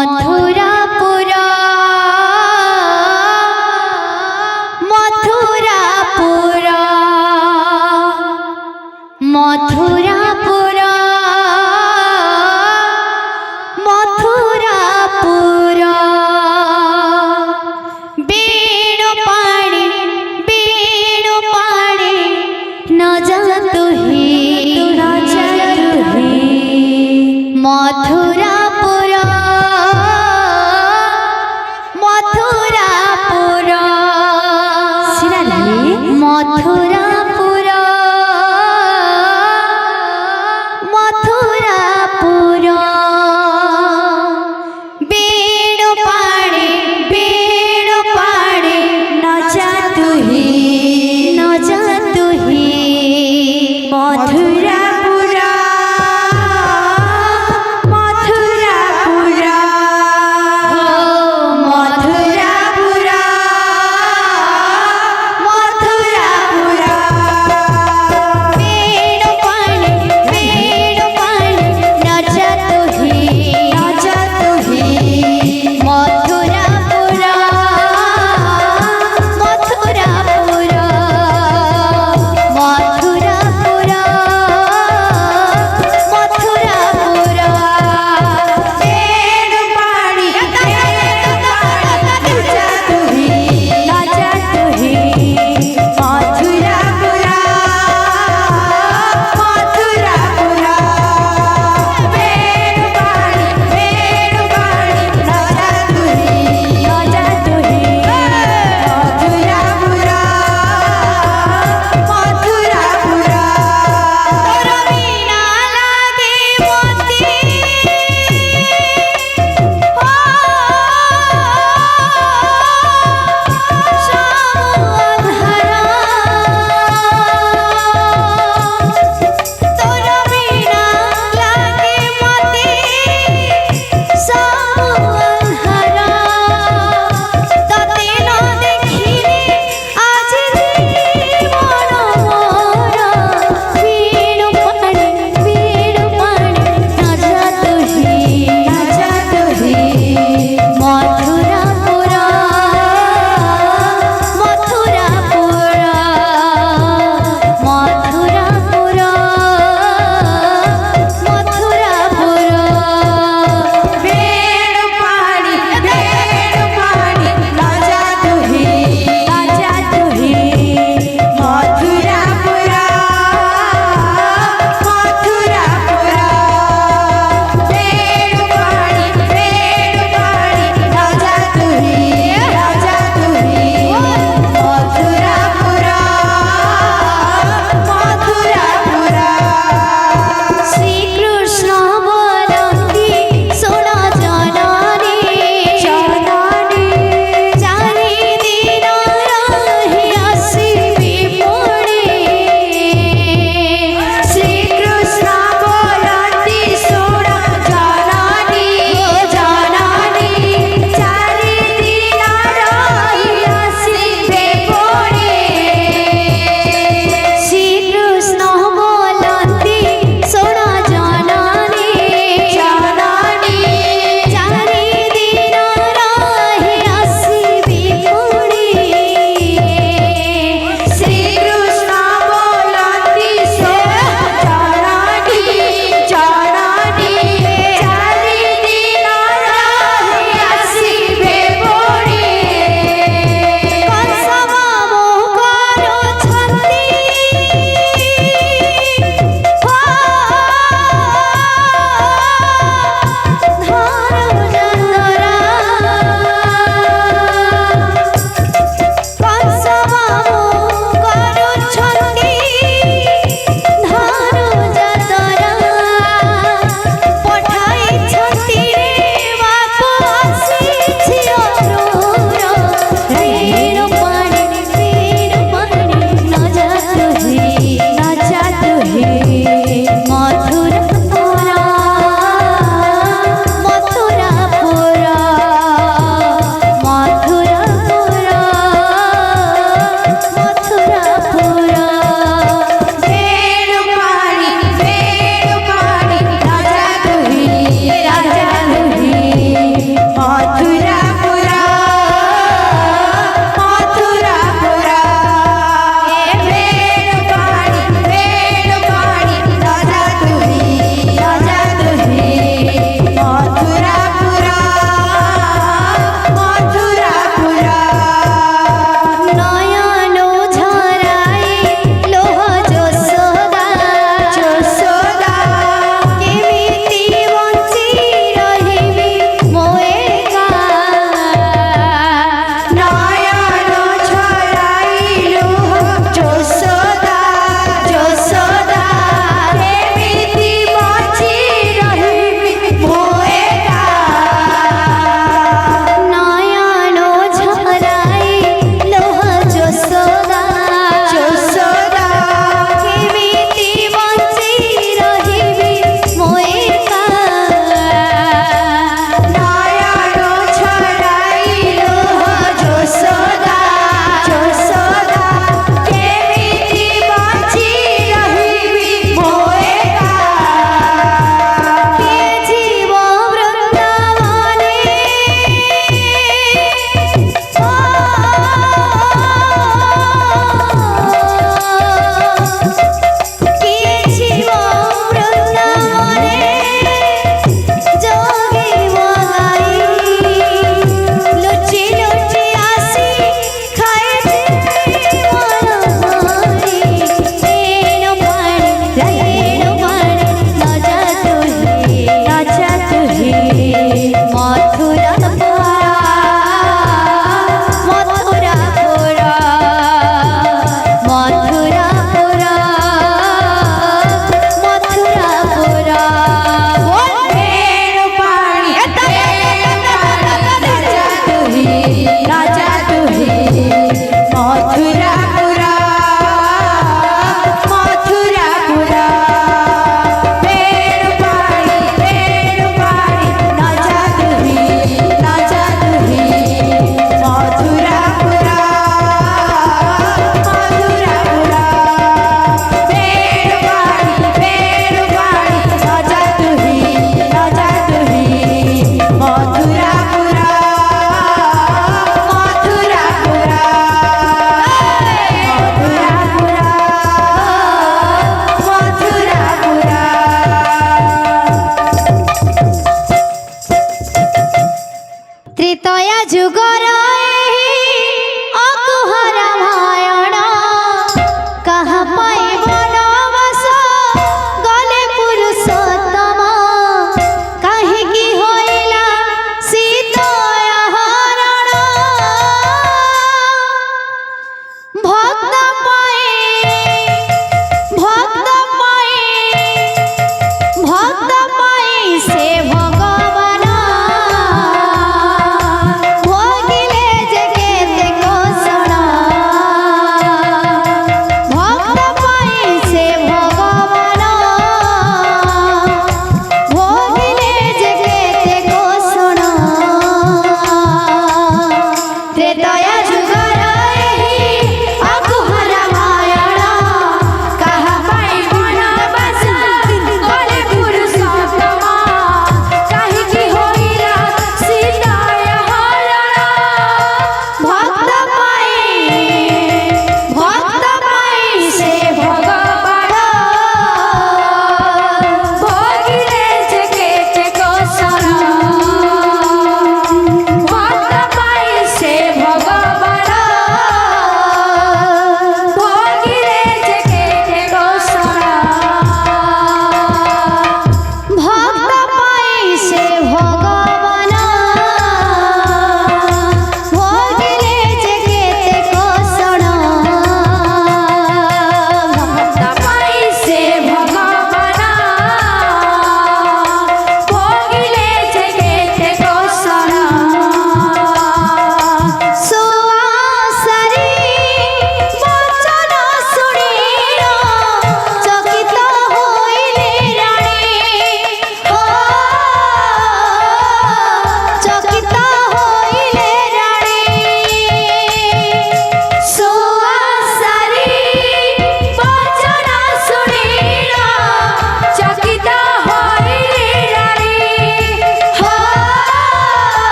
মথুরাপুরা মথুরাপুরা মথুরাপুরা মথুরাপুরা বেণু পাড়ে ন যাতো হে মথুরাপুরা মথুরাপুরা মথুরাপুরা মথুরাপুরা বেণু পাড়ে ন যাতো হে মথুরাপুরা মথুরাপুরা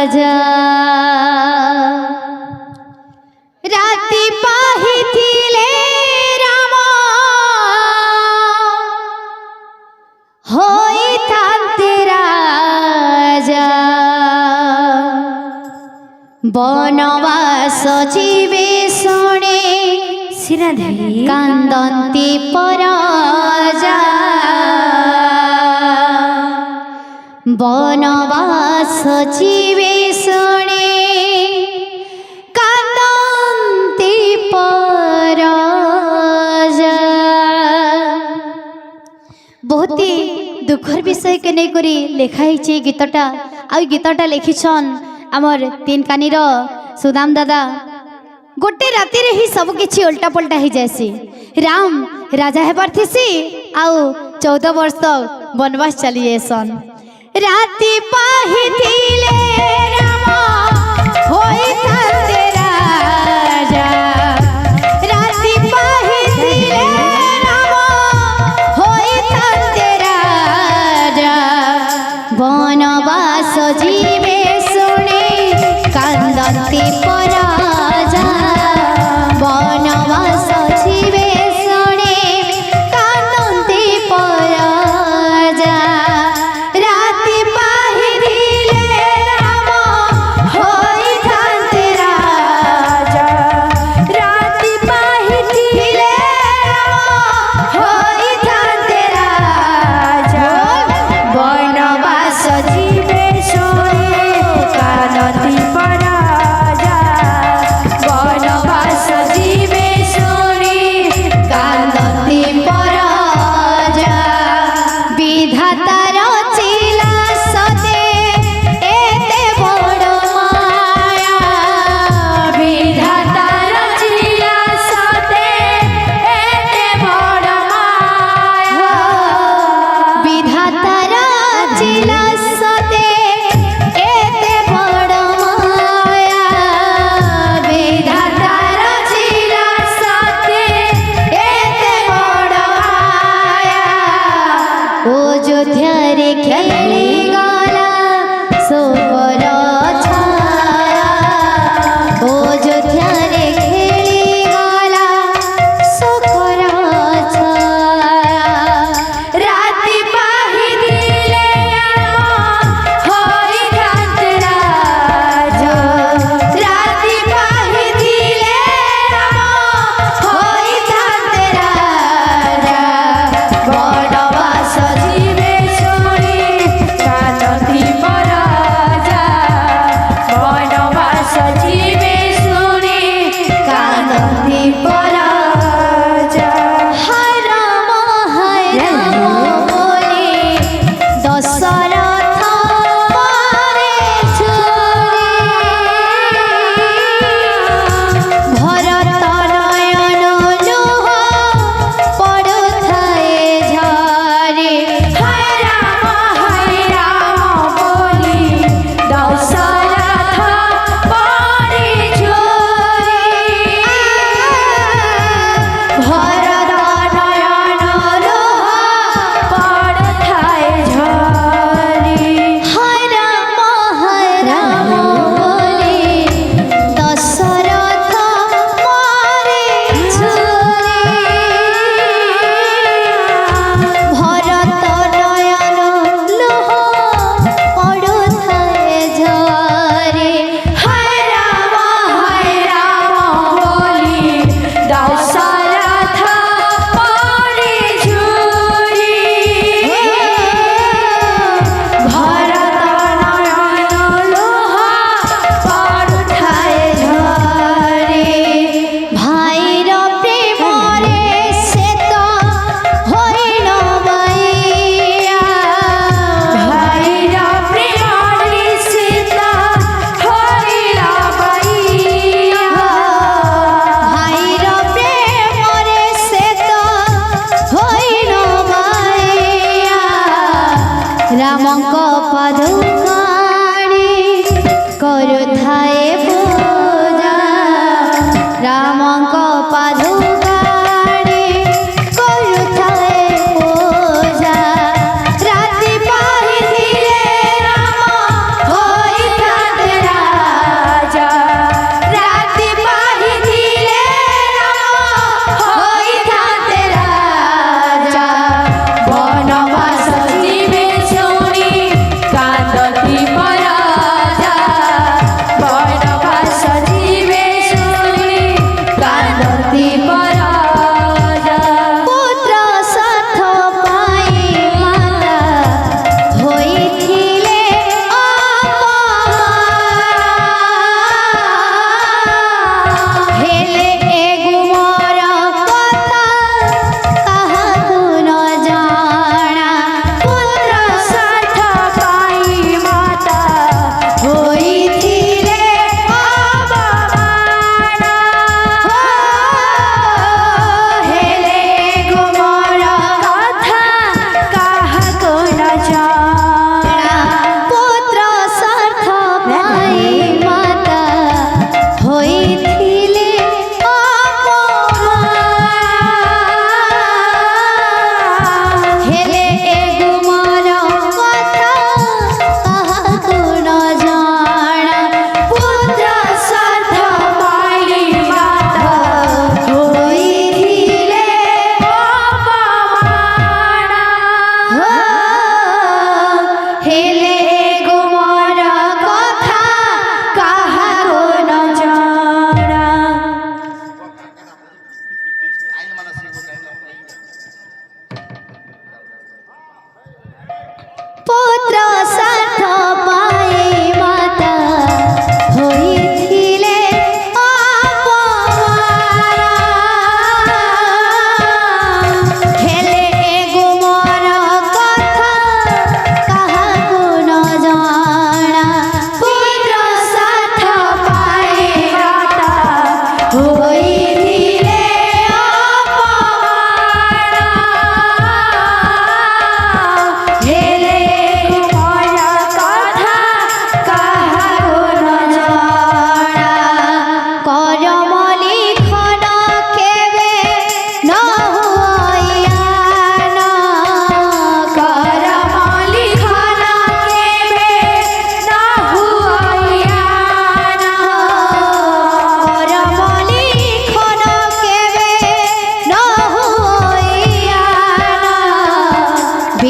राजा राति पाहिथिले राम होइथान्ते राजा बनवास जीवे शुणे सिराधि कांदन्ति पराजा बनवास जीवे शुणे कांदन्ति पराजा। बहुत ही दुखर विषय के नहीं करी लिखाई गीतटा आ गीतटा लिखिछन आमर तीन कानीर सुदाम दादा। गोटे राति रे ही सब किछि उल्टा पल्टा हो जासी। राम राजा हेबार थिसी आउ 14 वर्ष बनवास चली जासन। राति पाहिथिले राम होइथान्ते राजा राति पाहिथिले राम होइथान्ते राजा बनवास जीवे शुणे कांदन्ति पराजा बनवास जीवे शुणे कांदन्ति पराजा। राति पाहिथिले राम होइथान्ते राजा राति पाहिथिले राम होइथान्ते राजा बनवास जीवे शुणे कांदन्ति पराजा बनवास जीवे शुणे कांदन्ति पराजा। विधातार चिला सदे एते बड़ माया विधातार चिला सदे एते बड़ माया विधातार चिला सदे एते बड़ माया विधातार चिला सदे एते बड़ माया। अयोध्या रे खेली गला सोकर छाया अयोध्या रे खेली गला सोकर छाया। राति पाहिथिले राम होइथान्ते राजा राति पाहिथिले राम होइथान्ते राजा बनवास जीवे शुणे कांदन्ति पराजा बनवास जीवे शुणे कांदन्ति पराजा। हाय राम बोले दशरथ मारे छुरी भरत नयन लुह पड़ुथाए झरे। हाय राम बोली दशरथ मारे छुरी भरत नयन लुह पड़ुथाए झरे। हाय राम बोली दशरथ मारे छुरी भरत नयन लुह पड़ुथाए झरे। हाय राम बोली दशरथ मारे छुरी भरत नयन लुह पड़ुथाए झरे। भाईर प्रेमरे से तो होइल बाइया भाईर प्रेमरे से तो होइल बाइया भाईर प्रेमरे से तो होइल बाइया। रामଙ୍କ पादुकाणी କରୁଥାଏ पूजा रामଙ୍କ पादुकाणी କରୁଥାଏ पूजा। राति पाहिथिले राम होइथान्ते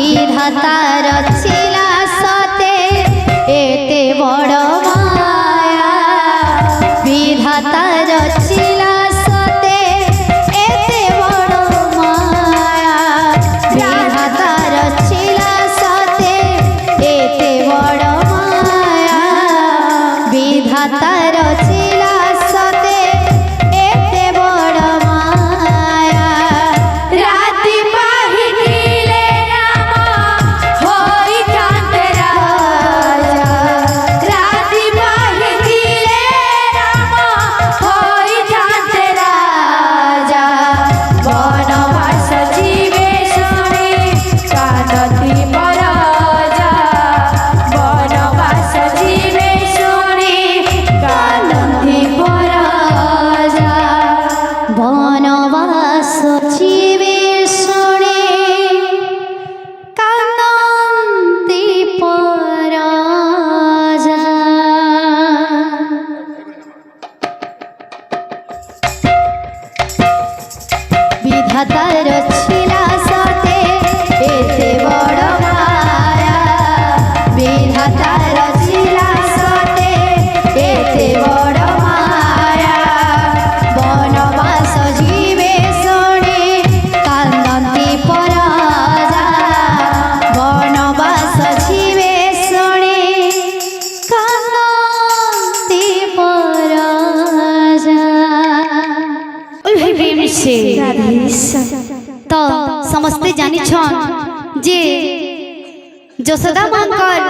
বিধাতা রচিলা সতে এতে বড় মায়া বিধাতা রচিলা সতে এতে বড় মায়া বিধাতা রচিলা সতে এতে বড় মায়া বিধাতা রচিলা সতে এতে বড় মায়া রাতি পাহিলে রাম হই কান্তে রাজা রাতি পাহিলে রাম হই কান্তে রাজা বনবাস জীবে শুনি কানতি পরাজা বনবাস জীবে শুনি কানতি পরাজা বনবাস জীবে শুনি কানতি পরাজা বিধাতা রচিলা সতে এতে বড় মায়া বিধাতা রচিলা সতে এতে বড় মায়া বনবাস জীবে শুনি কান্দন্তি পরাজা বনবাস জীবে শুনি কান্দন্তি পরাজা तो समस्ते जानिछन जे यशोदा मांकर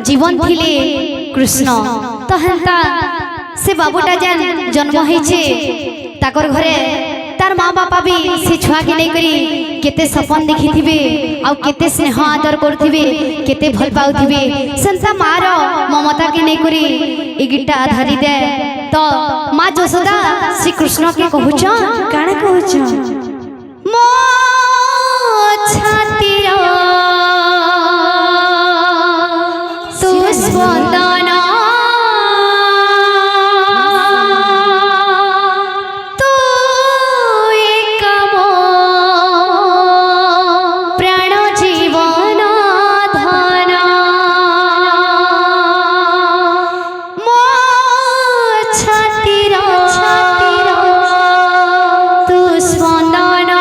जीवन थिले कृष्ण तो हेंता से बाबूटा जान जन्म होइछे ताकर घरे तार माँ बापा भी से छुआ के नहीं करी केते सपन देखिथिबे आ केते स्नेह आदर करथिबे केते भल पाउथिबे संसा मार ममता के नहीं करी ए गिटा आधारी दे तो माँ यशोदा श्री कृष्ण के कहूछन काना कहूछन मो छातिर सुस्पंदन तू एक मो प्राण जीवन धन मो छातिर तू स्पंदन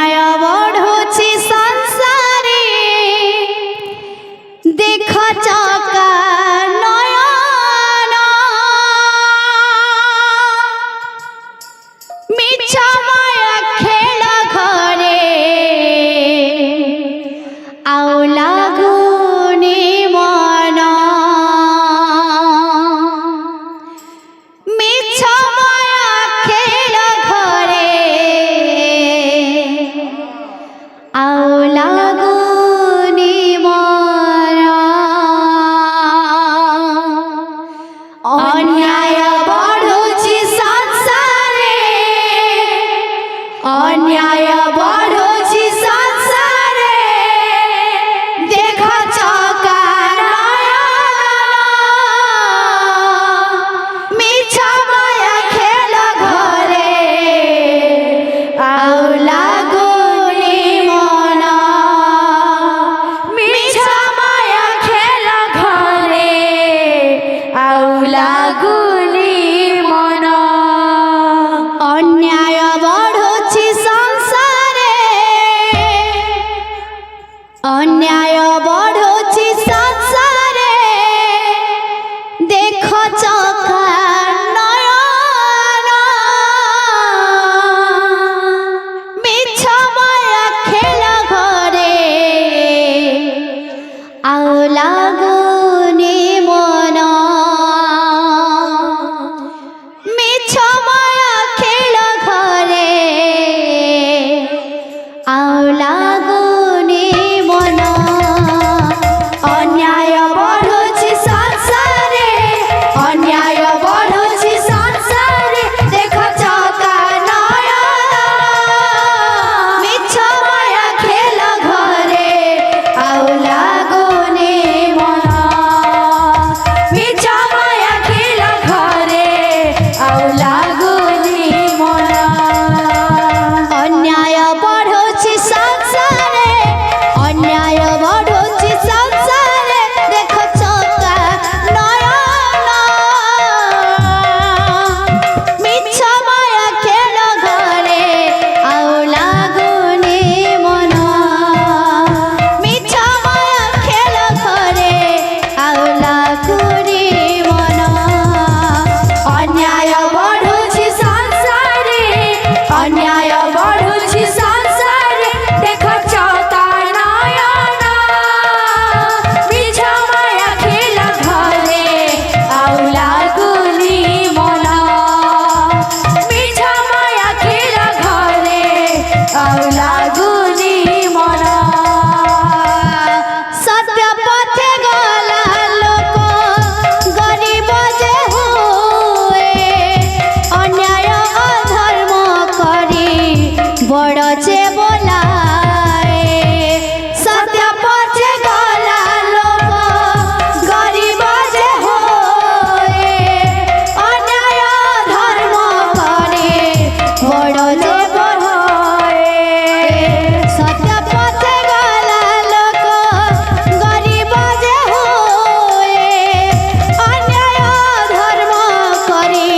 अन्याय बढ़ुछि संसारे देख चका नयन मिछ माया खेल घरे आउ लागुनी मन मिछ माया खेल घरे आउ लागुनी मन अन्याय बढ़ुछि संसारे अन्याय बढ़ुछि संसारे देख चका नयन मिछ माया खेल घरे आउ लागुनी मन मिछ माया खेल घरे आउ लागुनी मन अन्याय बढ़ुछि संसारे अन्याय बढ़ुछि संसारे देख चका नयन मिछ माया खेल घरे आउ लागुनी मन मिछ माया खेल घरे आउ लागुनी मन अन्याय बढ़ुछि संसारे अन्याय बढ़ुछि संसारे देख चका नयन मिछ माया खेल घरे आउ लागुनी मन मिछ माया खेल घरे आउ लागुनी मन अन्याय बढ़ुछि संसारे अन्याय बढ़ुछि संसारे देख चका नयन मिछ माया खेल घरे आउ लागुनी मन मिछ माया खेल घरे आउ लागुनी मन अन्याय बढ़ुछि संसारे अन्याय बढ़ुछि संसारे देख चका नयन मिछ माया खेल घरे आउ लागुनी मन मिछ माया खेल घरे आउ लागुनी मन सत्य पथे गला लोक गरीब जे हुए अन्याय अधर्म करी बड़ जे बोलाए सत्य पथे गला लोक गरीब जे हुए अन्याय धर्म करे बड़ जे बोलाए सत्य पथे गला लोक गरीब जे हुए अन्याय धर्म करे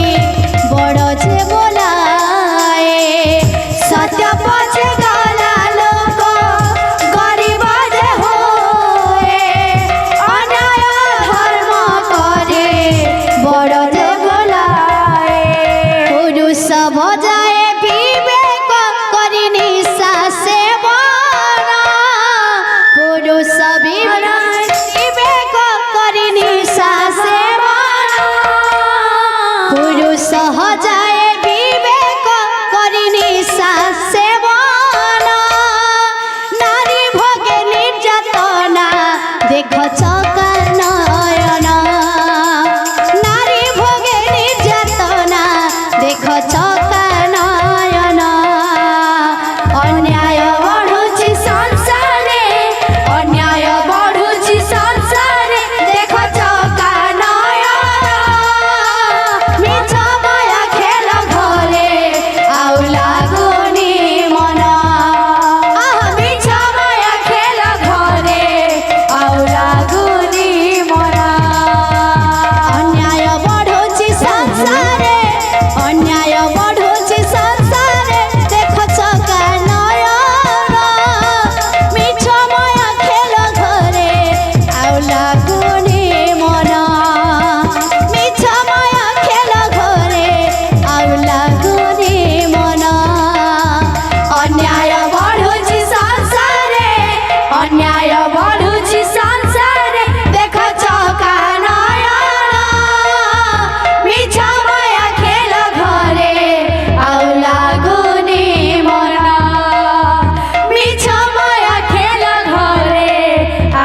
बड़ जे बोलाए सत्य पथे गला लोक अन्याय बढ़ुछि संसारे अन्याय बढ़ुछि संसारे देख चौका नयन मिछ माया खेल घरे आउ लागुनी मन मिछ माया खेल घरे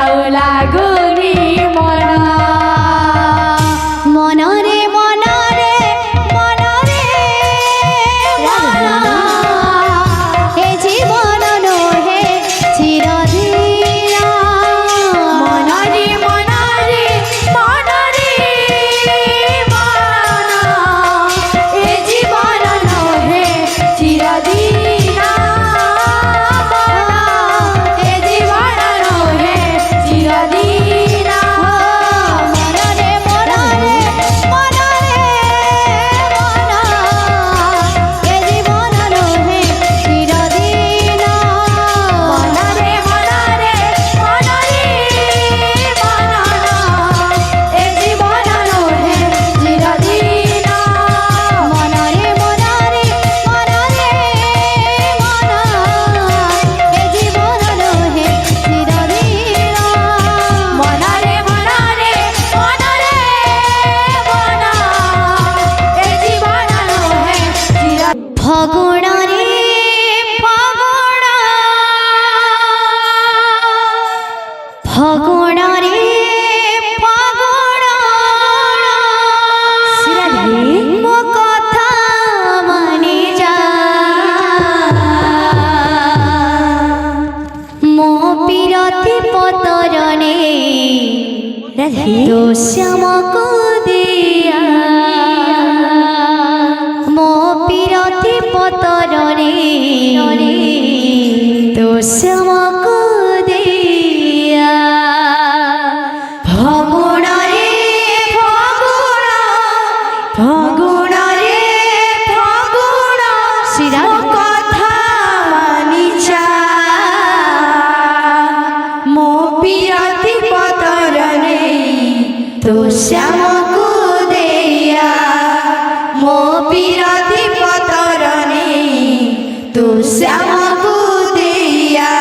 आउ लागुनी मन मनरे मनरे मनरे मन हे जीवन नोहे चिरधीर मनरे मनरे मनरे मन हे जीवन नोहे चिरधीर हे जीवन नोहे चिरधीर मनरे मनरे मनरे मन हे जीवन नोहे चिरधीर मनरे मनरे मनरे मन हे जीवन नोहे चिरधीर मनरे मनरे मनरे मन हे जीवन नोहे चिरधीर मनरे मनरे मनरे मन हे जीवन नोहे चिर फगुण रे फगुण फगुण रे फगुण मो कथा मानि जा मो पिरती पतरने तो श्यामको दिया मो पिरती पतरने तो श्यामको दिया फगुण रे फगुण फगुण रे फगुण श्रीराम कथा मानि जा मो पिरती पतरने तो श्यामको दिया मो पिरती पतरने तो श्यामको दिया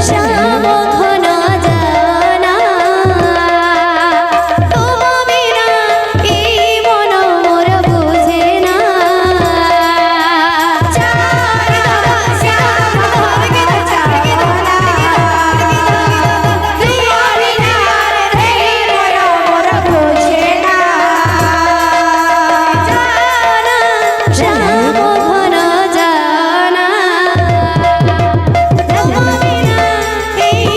শ্যাম ঘন জানা তোম বিনা এই মন মোর বুঝে না এই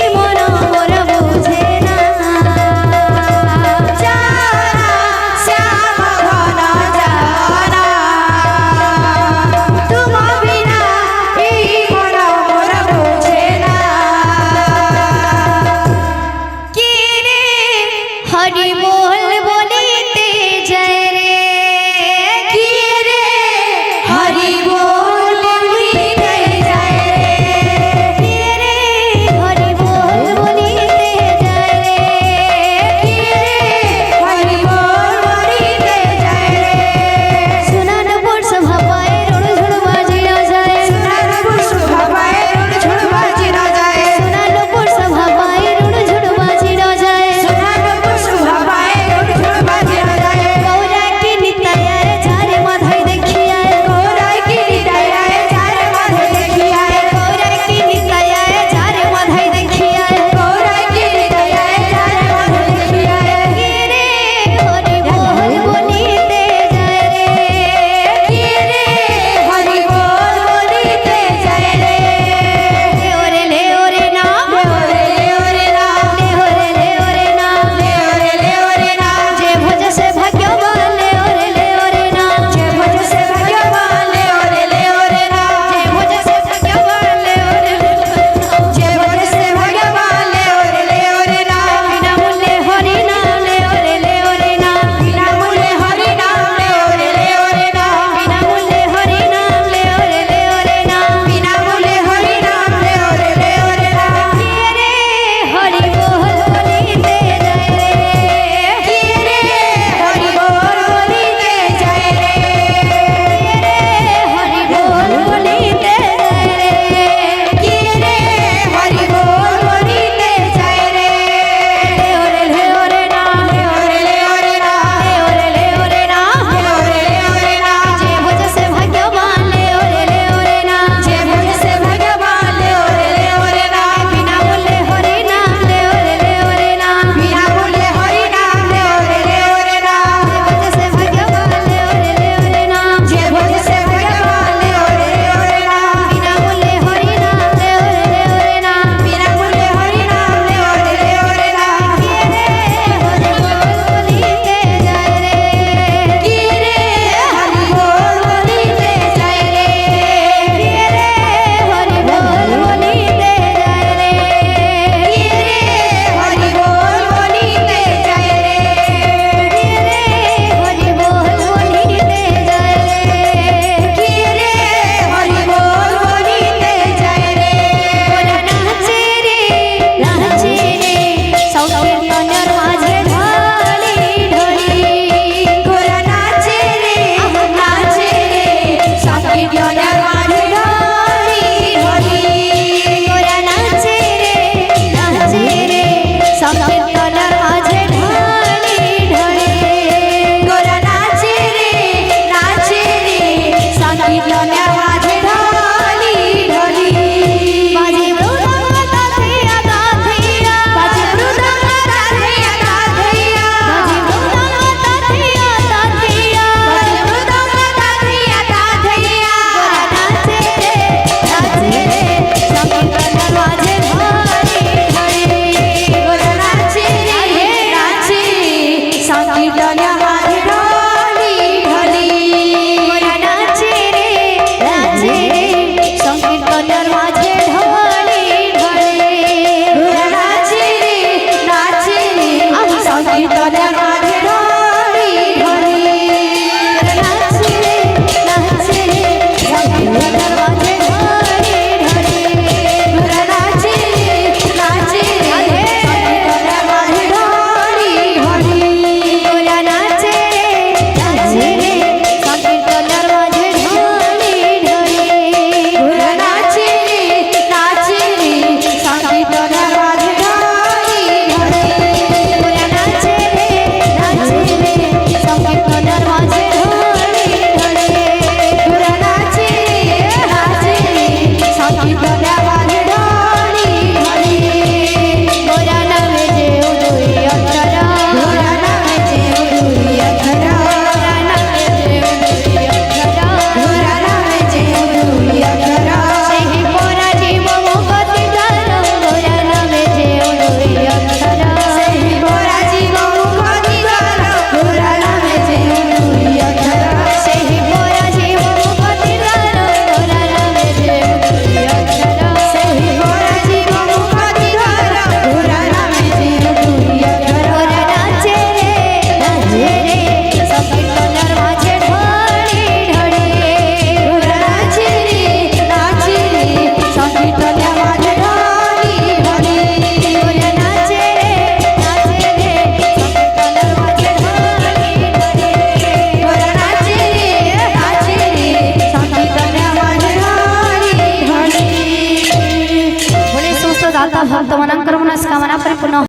भक्तମାନଙ୍କର ମନସ୍କାମନା ପରିପୂର୍ଣ୍ଣ